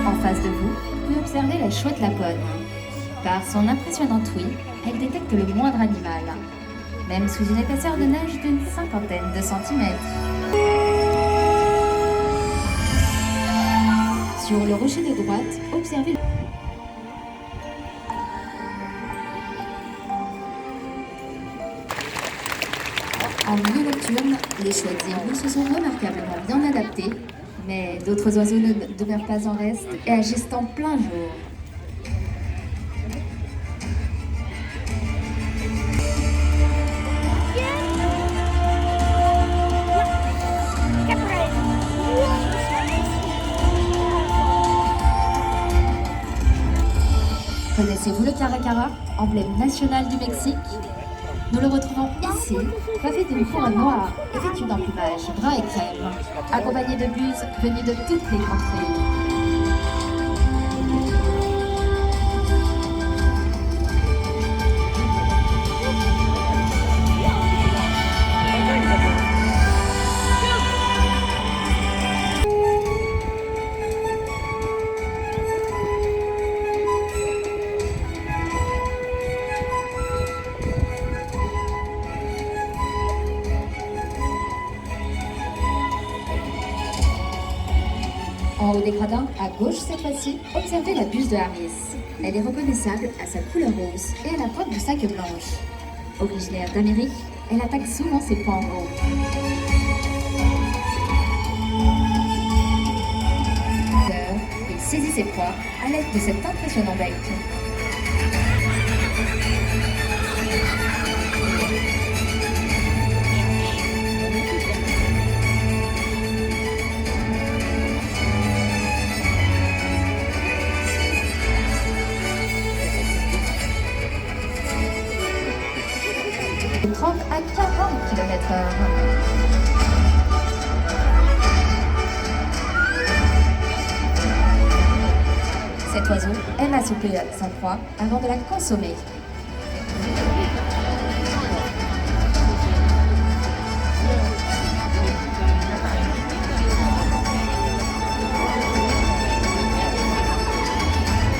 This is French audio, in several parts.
En face de vous, vous pouvez observer la chouette lapone. Par son impressionnante ouïe, elle détecte le moindre animal, même sous une épaisseur de neige d'une cinquantaine de centimètres. Sur le rocher de droite, observez En milieu nocturne, les chouettes zébus se sont remarquablement bien adaptés, mais d'autres oiseaux ne demeurent pas en reste et agissent en plein jour. Connaissez-vous le caracara, emblème national du Mexique? Nous le retrouvons ici, coiffé d'une couronne noire et vêtu d'un plumage brun et crème, accompagné de buses venues de toutes les contrées. En haut des gradins, à gauche cette fois-ci, observez la buse de Harris. Elle est reconnaissable à sa couleur rose et à la pointe du sac blanche. Originaire d'Amérique, elle attaque souvent ses proies en gros. Il saisit ses proies à l'aide de cet impressionnant bec. De 30 à 40 km/h. Cet oiseau aime assouper sa proie avant de la consommer.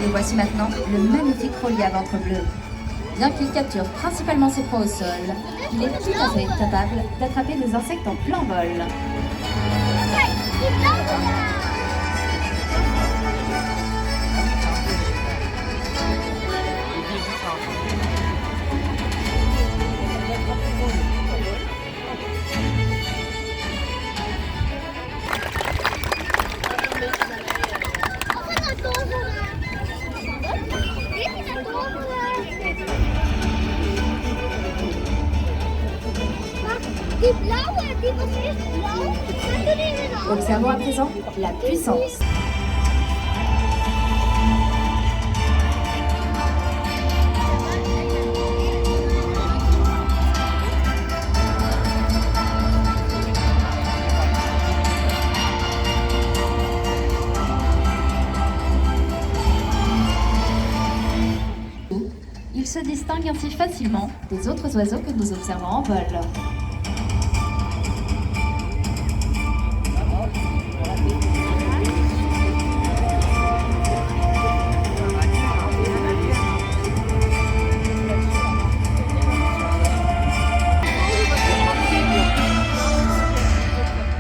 Et voici maintenant le magnifique roulier à ventre bleu. Bien qu'il capture principalement ses proies au sol, il est tout à fait capable d'attraper des insectes en plein vol. Observons à présent la puissance. Il se distingue ainsi facilement des autres oiseaux que nous observons en vol.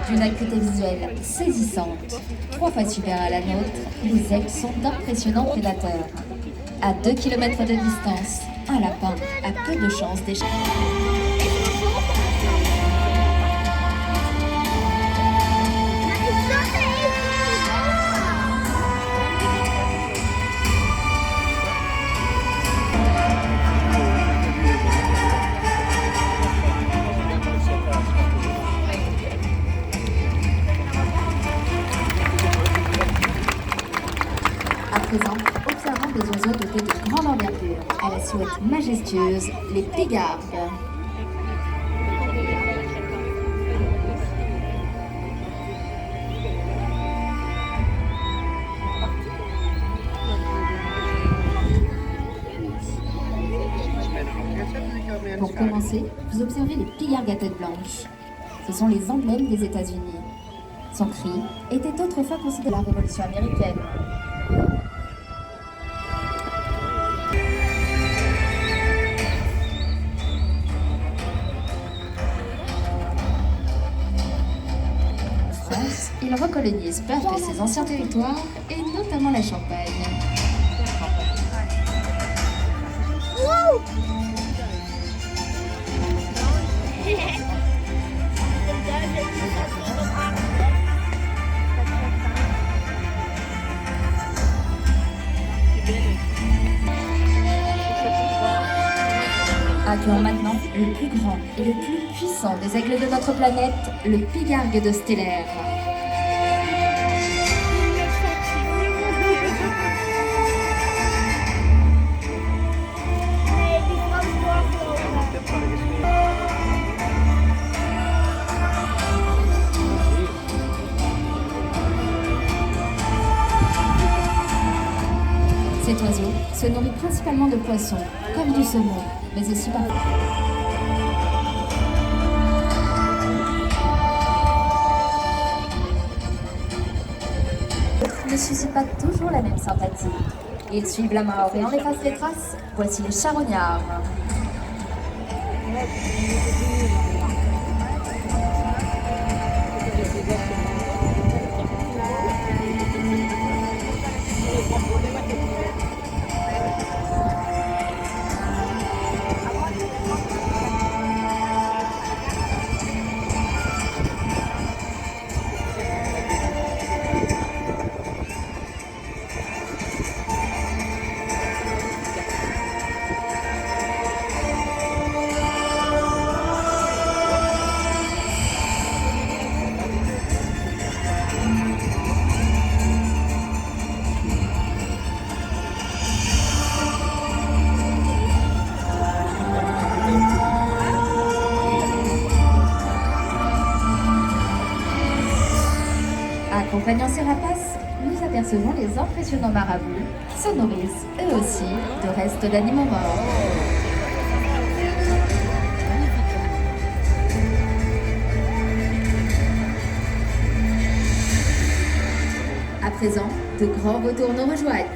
D'une acuité visuelle saisissante, 3 fois supérieure à la nôtre, les aigles sont d'impressionnants prédateurs. À 2 km de distance, un lapin a peu de chances d'échapper. À présent, observons des oiseaux dotés de grande envergure, à la silhouette majestueuse, les pigargues. Pour commencer, vous observez les pigargues à tête blanche. Ce sont les emblèmes des États-Unis. Son cri était autrefois considéré la Révolution américaine. plus, il recolonise peu à peu ses anciens territoires, et notamment la Champagne. Accueillons maintenant le plus grand et le plus puissant des aigles de notre planète, le pigargue de Stellaire. Cet oiseau se nourrit principalement de poissons, comme du saumon, mais aussi parfois. Ne suscite pas toujours la même sympathie. Ils suivent la mort et en effacent les traces. Voici les charognards. Accompagnant ces rapaces, nous apercevons les impressionnants marabouts qui se nourrissent, eux aussi, de restes d'animaux morts. À présent, de grands vautours nous rejoignent.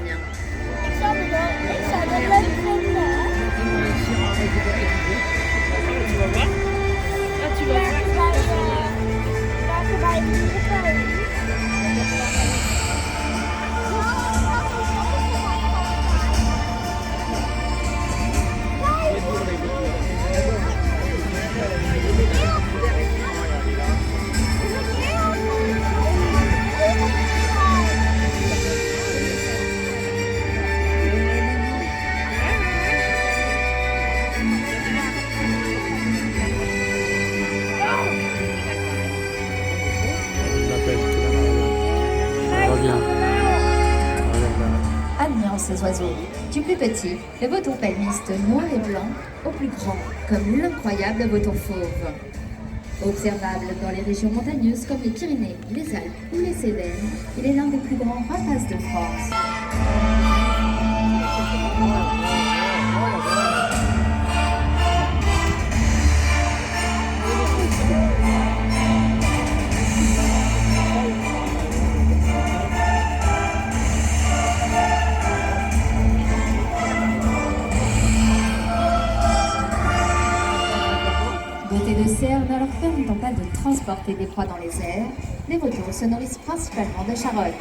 Admirons ces oiseaux, du plus petit, le vautour palmiste noir et blanc, au plus grand, comme l'incroyable vautour fauve. Observable dans les régions montagneuses comme les Pyrénées, les Alpes ou les Cévennes, il est l'un des plus grands rapaces de France. Beauté de cerf ne leur permettant pas de transporter des proies dans les airs, les vautours se nourrissent principalement de charognes.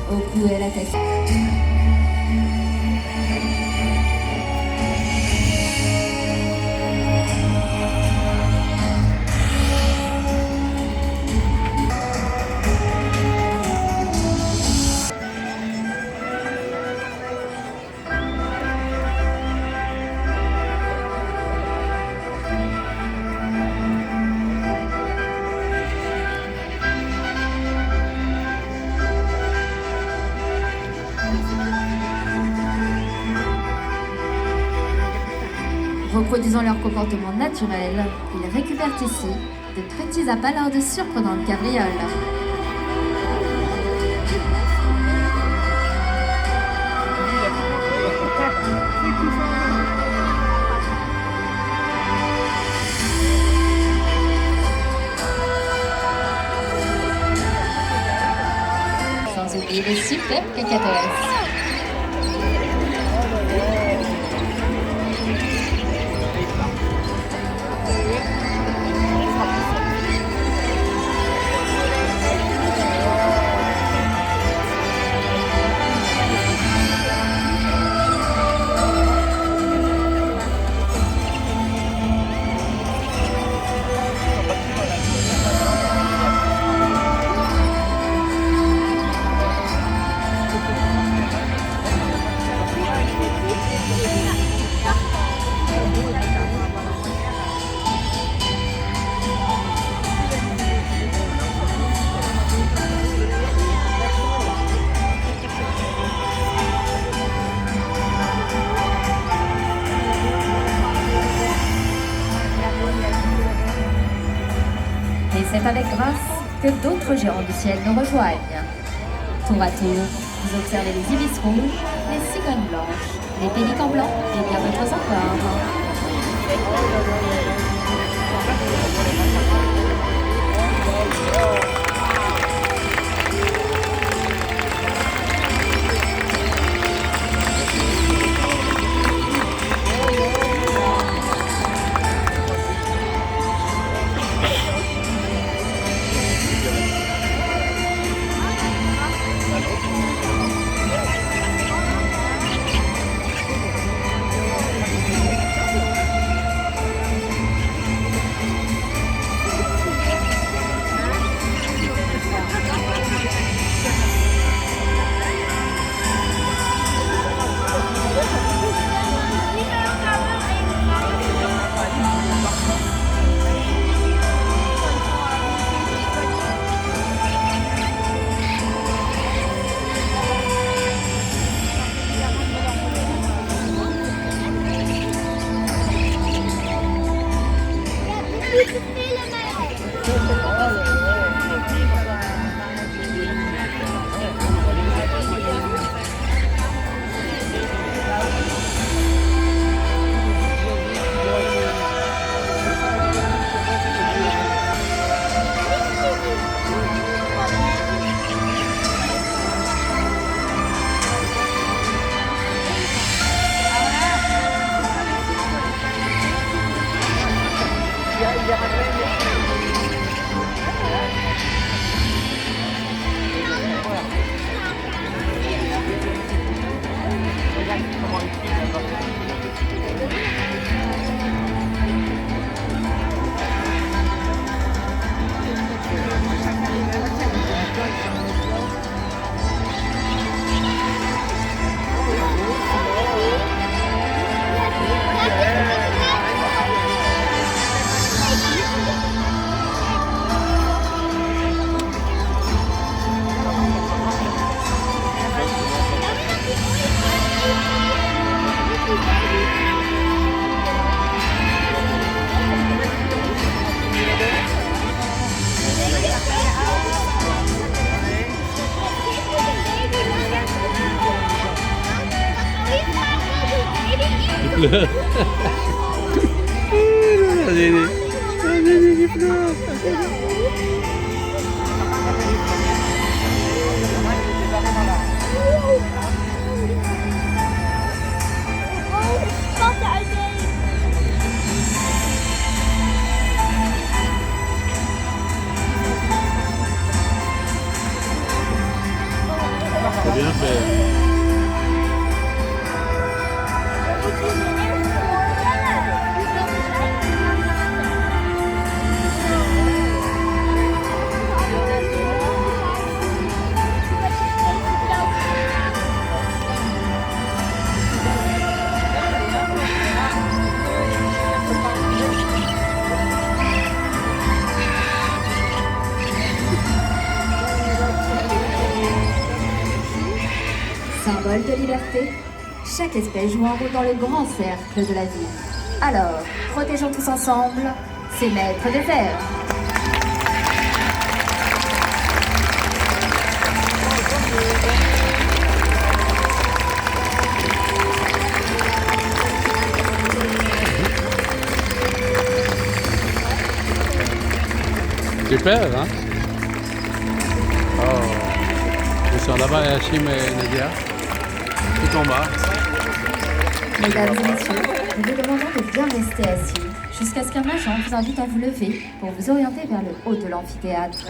Au cou et à la tête. Reproduisant leur comportement naturel, ils récupèrent ici de petits appâts lors de surprenantes cabrioles. des super cacatoès. Et c'est avec grâce que d'autres géants du ciel nous rejoignent. Tour à tour, vous observez les ibis rouges, les cigognes blanches, les pélicans blancs et bien d'autres encore. Il pleure. C'est bien fait. Symbole de liberté, chaque espèce joue un rôle dans le grand cercle de la vie. Alors, protégeons tous ensemble ces maîtres des airs. Super, hein? Oh. Ils sont là-bas, Hachim et Nadia. Tout en bas. Mesdames et messieurs, nous vous demandons de bien rester assis jusqu'à ce qu'un agent vous invite à vous lever pour vous orienter vers le haut de l'amphithéâtre.